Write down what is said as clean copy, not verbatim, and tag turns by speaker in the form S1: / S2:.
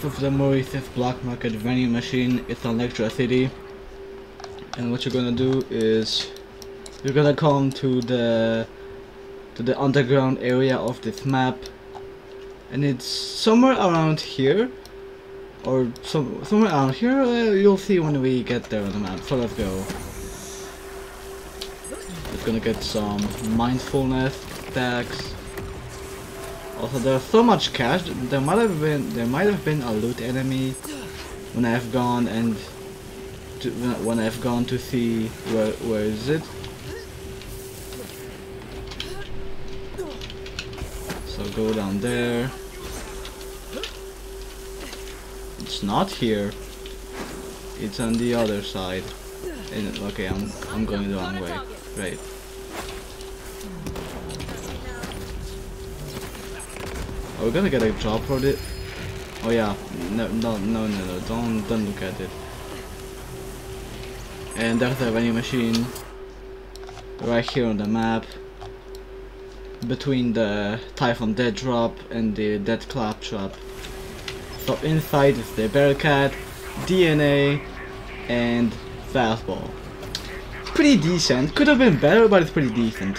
S1: of the Maurice's black market vending machine. It's on Lecture City, and what you're gonna do is you're gonna come to the underground area of this map, and it's somewhere around here, or somewhere around here. You'll see when we get there on the map. So let's go. It's gonna get some mindfulness stacks. Also, there's so much cash. There might have been a loot enemy when I've gone to see where is it. So go down there. It's not here. It's on the other side. And okay, I'm going the wrong way. Right. Are we gonna get a job for it? Oh yeah. No, don't look at it. And there's the vending machine right here on the map, between the Typhon Dead Drop and the Dead Clap Trap. So inside is the Bearcat, DNA, and Fastball. Pretty decent. Could have been better, but it's pretty decent.